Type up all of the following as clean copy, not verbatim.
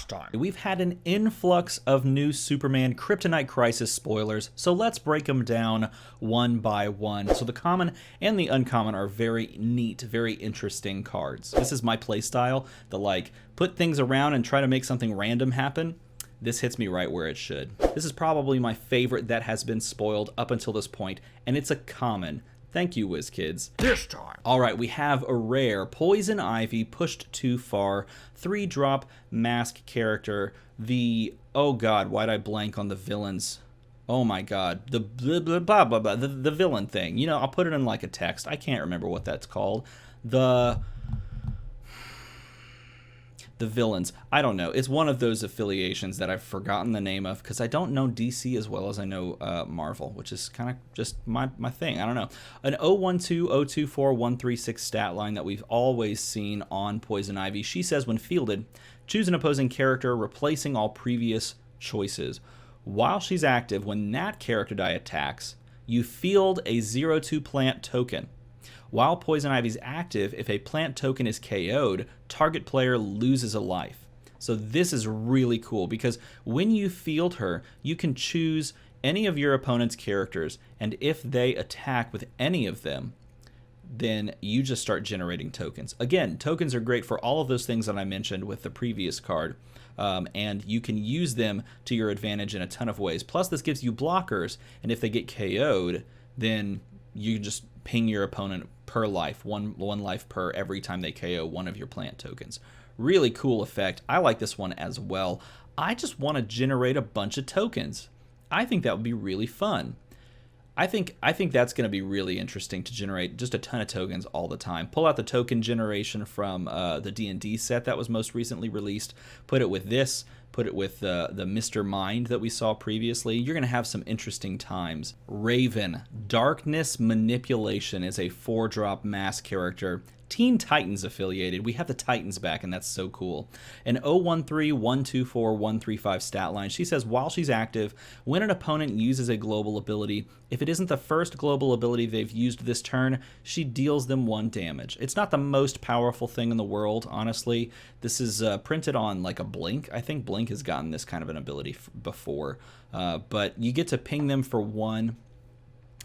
time. We've had an influx of new Superman Kryptonite Crisis spoilers, so let's break them down one by one. So the common and the uncommon are very neat, very interesting cards. This is my playstyle, the like, put things around and try to make something random happen. This hits me right where it should. This is probably my favorite that has been spoiled up until this point, and it's a common. Thank you, WizKids. This time. All right, we have a rare Poison Ivy pushed too far, 3-drop mask character. Oh god, why'd I blank on the villains? Oh my god, the blah blah blah blah blah, the villain thing. You know, I'll put it in like a text. I can't remember what that's called. The villains. I don't know. It's one of those affiliations that I've forgotten the name of because I don't know DC as well as I know Marvel, which is kind of just my thing. I don't know. An 012, 024, 136 stat line that we've always seen on Poison Ivy. She says when fielded, choose an opposing character replacing all previous choices. While she's active, when that character die attacks, you field a 0/2 plant token. While Poison Ivy's active, if a plant token is KO'd, target player loses a life. So this is really cool because when you field her, you can choose any of your opponent's characters, and if they attack with any of them, then you just start generating tokens. Again, tokens are great for all of those things that I mentioned with the previous card, and you can use them to your advantage in a ton of ways. Plus, this gives you blockers, and if they get KO'd, then you can just ping your opponent per life, one life per every time they KO one of your plant tokens. Really cool effect. I like this one as well. I just want to generate a bunch of tokens. I think that would be really fun. I think that's going to be really interesting to generate just a ton of tokens all the time. Pull out the token generation from the D&D set that was most recently released. Put it with this. Put it with the Mr. Mind that we saw previously. You're going to have some interesting times. Raven. Darkness Manipulation is a 4-drop mass character. Teen Titans affiliated. We have the Titans back, and that's so cool. An 013, 124, 135 stat line. She says while she's active, when an opponent uses a global ability, if it isn't the first global ability they've used this turn, she deals them 1 damage. It's not the most powerful thing in the world, honestly. This is printed on like a Blink. I think Blink has gotten this kind of an ability before. But you get to ping them for 1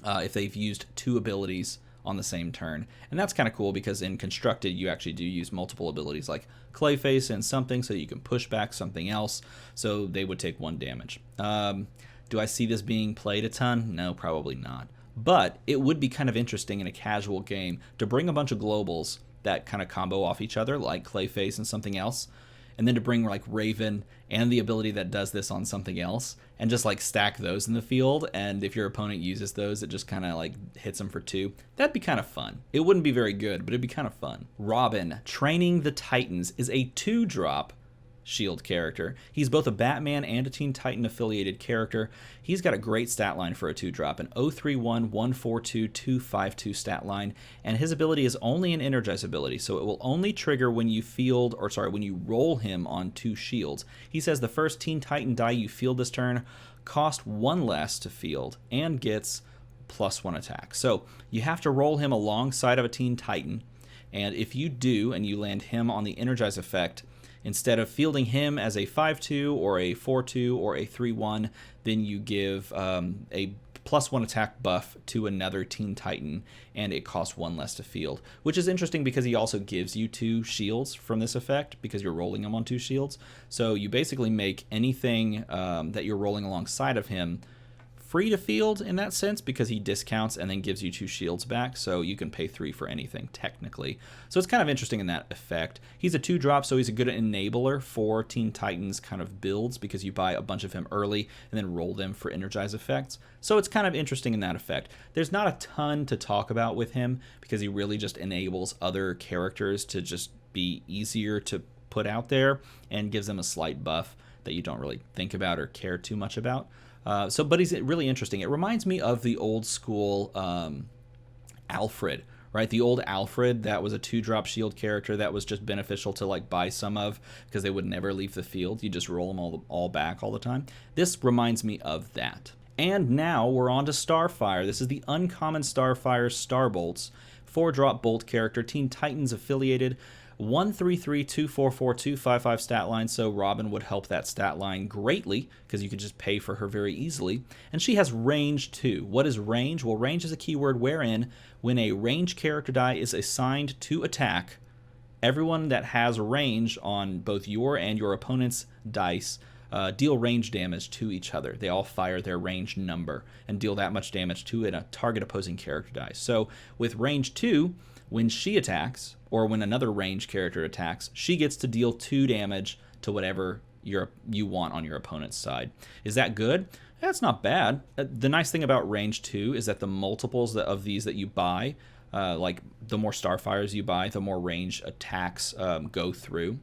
if they've used 2 abilities on the same turn. And that's kind of cool because in Constructed you actually do use multiple abilities like Clayface and something so you can push back something else, so they would take 1 damage. Do I see this being played a ton? No, probably not. But it would be kind of interesting in a casual game to bring a bunch of globals that kind of combo off each other like Clayface and something else, and then to bring like Raven and the ability that does this on something else and just like stack those in the field, and if your opponent uses those it just kind of like hits them for 2. That'd be kind of fun. It wouldn't be very good, but it'd be kind of fun. Robin, Training the Titans, is a 2-drop shield character. He's both a Batman and a Teen Titan affiliated character. He's got a great stat line for a 2-drop, an 031, 142, 252 stat line, and his ability is only an Energize ability, so it will only trigger when you when you roll him on 2 shields. He says the first Teen Titan die you field this turn cost 1 less to field and gets +1 attack. So you have to roll him alongside of a Teen Titan, and if you do and you land him on the Energize effect, instead of fielding him as a 5/2 or a 4/2 or a 3/1, then you give a +1 attack buff to another Teen Titan, and it costs 1 less to field, which is interesting because he also gives you 2 shields from this effect because you're rolling him on 2 shields. So you basically make anything that you're rolling alongside of him free to field in that sense because he discounts and then gives you 2 shields back, so you can pay 3 for anything technically. So it's kind of interesting in that effect. He's a 2-drop, so he's a good enabler for Teen Titans kind of builds because you buy a bunch of him early and then roll them for Energize effects. So it's kind of interesting in that effect. There's not a ton to talk about with him because he really just enables other characters to just be easier to put out there and gives them a slight buff that you don't really think about or care too much about. But he's really interesting. It reminds me of the old school Alfred, right? The old Alfred that was a 2-drop shield character that was just beneficial to like buy some of because they would never leave the field. You just roll them all back all the time. This reminds me of that. And now we're on to Starfire. This is the uncommon Starfire Starbolts. 4-drop bolt character, Teen Titans affiliated. 133244255 stat line, so Robin would help that stat line greatly because you could just pay for her very easily. And she has range 2. What is range? Well, range is a keyword wherein when a range character die is assigned to attack, everyone that has range on both your and your opponent's dice deal range damage to each other. They all fire their range number and deal that much damage to a target opposing character dice. So with range 2, when she attacks, or when another range character attacks, she gets to deal 2 damage to whatever you want on your opponent's side. Is that good? That's not bad. The nice thing about range 2 is that the multiples of these that you buy, like the more Starfires you buy, the more range attacks go through,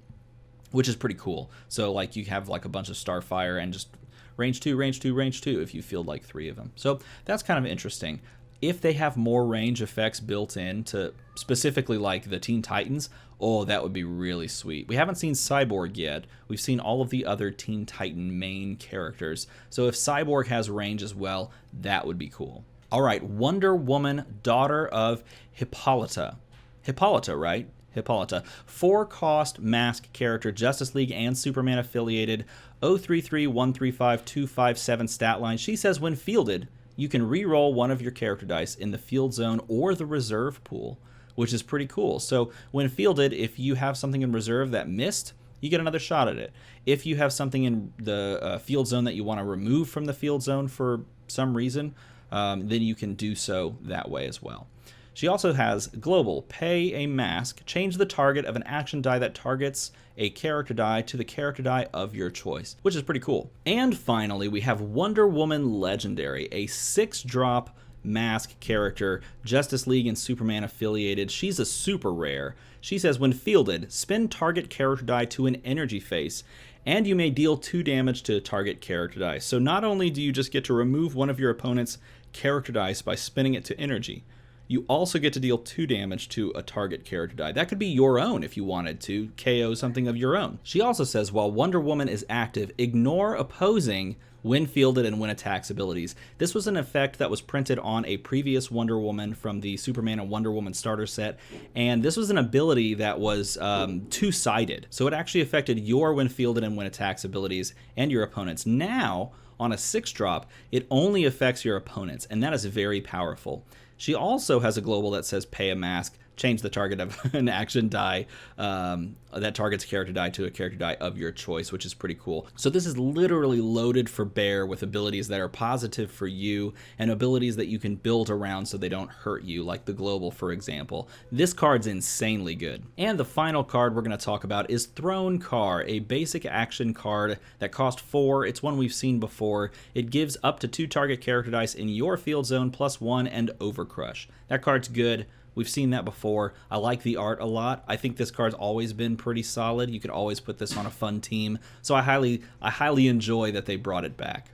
which is pretty cool. So like you have like a bunch of Starfire and just range 2, range 2, range 2 if you field like 3 of them. So that's kind of interesting. If they have more range effects built in to specifically like the Teen Titans, oh, that would be really sweet. We haven't seen Cyborg yet. We've seen all of the other Teen Titan main characters. So if Cyborg has range as well, that would be cool. All right, Wonder Woman, daughter of Hippolyta. Hippolyta, right? Hippolyta. 4-cost mask character, Justice League and Superman affiliated, 033135257 stat line. She says when fielded, you can re-roll one of your character dice in the field zone or the reserve pool, which is pretty cool. So when fielded, if you have something in reserve that missed, you get another shot at it. If you have something in the field zone that you want to remove from the field zone for some reason, then you can do so that way as well. She also has global, pay a mask, change the target of an action die that targets a character die to the character die of your choice, which is pretty cool. And finally, we have Wonder Woman Legendary, a 6-drop mask character, Justice League and Superman affiliated. She's a super rare. She says when fielded, spin target character die to an energy face, and you may deal 2 damage to target character die. So not only do you just get to remove one of your opponent's character dice by spinning it to energy, you also get to deal 2 damage to a target character die. That could be your own if you wanted to KO something of your own. She also says while Wonder Woman is active, ignore opposing when fielded and when attacks abilities. This was an effect that was printed on a previous Wonder Woman from the Superman and Wonder Woman starter set, and this was an ability that was 2-sided. So it actually affected your when fielded and when attacks abilities and your opponents. Now, on a 6-drop, it only affects your opponents, and that is very powerful. She also has a global that says pay a mask, change the target of an action die that targets character die to a character die of your choice, which is pretty cool. So this is literally loaded for bear with abilities that are positive for you and abilities that you can build around so they don't hurt you, like the global, for example. This card's insanely good. And the final card we're going to talk about is Throne Car, a basic action card that costs 4. It's one we've seen before. It gives up to 2 target character dice in your field zone +1 and Overcrush. That card's good. We've seen that before. I like the art a lot. I think this card's always been pretty solid. You could always put this on a fun team. So I highly enjoy that they brought it back.